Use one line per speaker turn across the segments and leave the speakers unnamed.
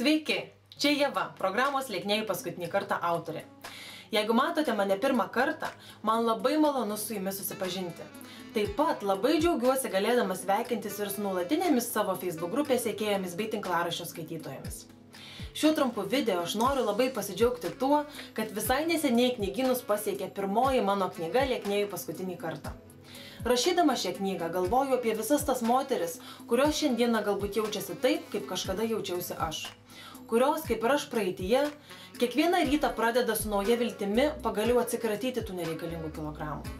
Sveiki, čia Ieva, programos Lieknieji paskutinį kartą autorė. Jeigu matote mane pirmą kartą, man labai malonu su jumis susipažinti. Taip pat labai džiaugiuosi galėdamas sveikintis ir su nuolatinėmis savo Facebook grupės sekėjomis bei tinklaraščio skaitytojomis. Šiuo trumpu video aš noriu labai pasidžiaugti tuo, kad visai neseniai knygynus pasiekė pirmoji mano knyga Lieknieji paskutinį kartą. Rašydama šią knygą galvoju apie visas tas moteris, kurios šiandieną galbūt jaučiasi taip, kaip kažkada jaučiausi aš. Kurios, kaip ir aš praeityje, kiekvieną rytą pradeda su nauja viltimi pagaliau atsikratyti tų nereikalingų kilogramų.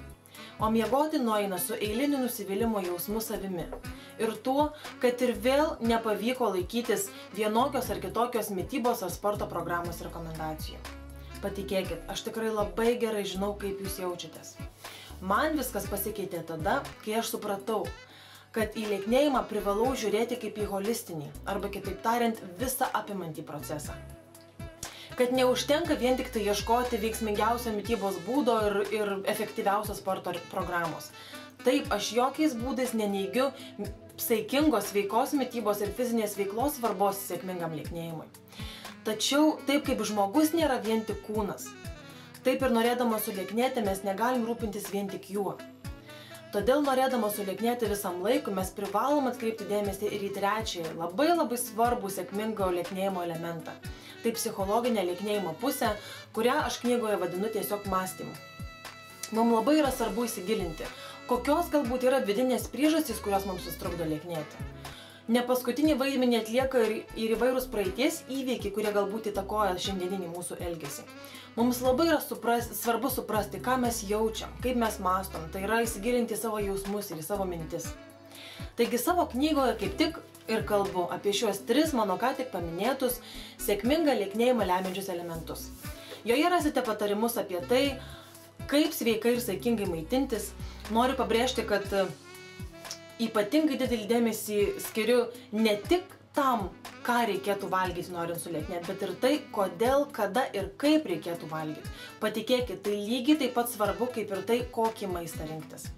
O miegoti nueina su eiliniu nusivylimo jausmu savimi. Ir tuo, kad ir vėl nepavyko laikytis vienokios ar kitokios mitybos ar sporto programos rekomendacijų. Patikėkit, aš tikrai labai gerai žinau, kaip jūs jaučiatės. Man viskas pasikeitė tada, kai aš supratau, kad į lieknėjimą privalau žiūrėti kaip į holistinį, arba kitaip tariant, visą apimantį procesą. Kad neužtenka vien tik tai ieškoti veiksmingiausio mitybos būdo ir efektyviausios sporto programos. Taip, aš jokiais būdais neneigiu saikingos, sveikos mitybos ir fizinės veiklos svarbos sėkmingam lieknėjimui. Tačiau taip kaip žmogus nėra vien tik kūnas, taip ir norėdamas sulieknėti mes negalim rūpintis vien tik juo. Todėl norėdamas sulieknėti visam laikui mes privalom atkreipti dėmesį ir į trečiąjį, labai svarbų sėkmingo lieknėjimo elementą. Tai psichologinė lieknėjimo pusė, kurią aš knygoje vadinu tiesiog mąstymu. Mums labai yra svarbu įsigilinti, kokios galbūt yra vidinės priežastys, kurios mums sutrukdo lieknėti. Ne paskutinį vaidmenį atlieka ir įvairūs praeities įvykiai, kurie galbūt įtakoja šiandieninį mūsų elgesį. Mums labai yra svarbu suprasti, ką mes jaučiam, kaip mes mąstom, tai yra įsigilinti savo jausmus ir į savo mintis. Taigi savo knygoje kaip tik ir kalbu apie šiuos 3 mano ką tik paminėtus sėkmingą lieknėjimą lemiančius elementus. Joje rasite patarimus apie tai, kaip sveikai ir saikingai maitintis. Noriu pabrėžti, kad ypatingai didelį dėmesį skiriu ne tik tam, ką reikėtų valgyti norint sulieknėti, bet ir tai, kodėl, kada ir kaip reikėtų valgyti. Patikėkit, tai lygiai taip pat svarbu, kaip ir tai, kokį maistą rinktis.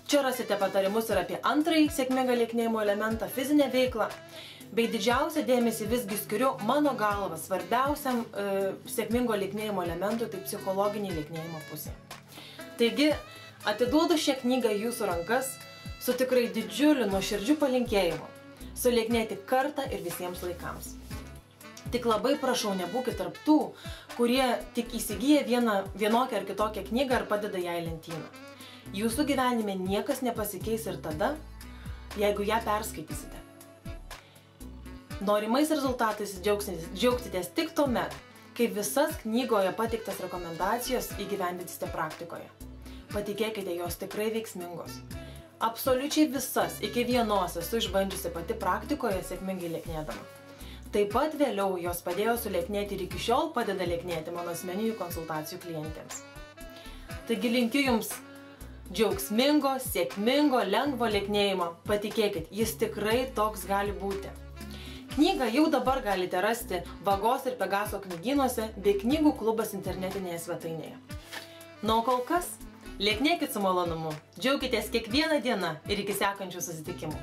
Čia rasite patarimus ir apie antrąjį sėkmingą lieknėjimo elementą, fizinę veiklą, bei didžiausią dėmesį visgi skiriu mano galva svarbiausiam sėkmingo lieknėjimo elementui, tai psichologiniai lieknėjimo pusė. Taigi, atiduodu šią knygą į jūsų rankas su tikrai didžiuliu nuoširdžiu palinkėjimu sulieknėti kartą ir visiems laikams. Tik labai prašau, nebūkit tarp tų, kurie tik įsigyja vienokią ar kitokią knygą ir padeda ją į lentyną. Jūsų gyvenime niekas nepasikeis ir tada, jeigu ją perskaitysite. Norimais rezultatais džiaugsitės tik tuomet, kai visas knygoje pateiktas rekomendacijos įgyvendinsite praktikoje. Patikėkite, jos tikrai veiksmingos. Absoliučiai visas iki vienos esu išbandžiusi pati praktikoje sėkmingai lieknėdama. Taip pat vėliau jos padėjo sulieknėti ir iki šiol padeda lieknėti mano asmeninių konsultacijų klientėms. Taigi linkiu jums džiaugsmingo, sėkmingo, lengvo lieknėjimo. Patikėkit, jis tikrai toks gali būti. Knygą jau dabar galite rasti Vagos ir Pegaso knygynuose bei Knygų klubas internetinėje svetainėje. Na, o kol kas, lieknėkit su malonumu, džiaukitės kiekvieną dieną ir iki sekančių susitikimų.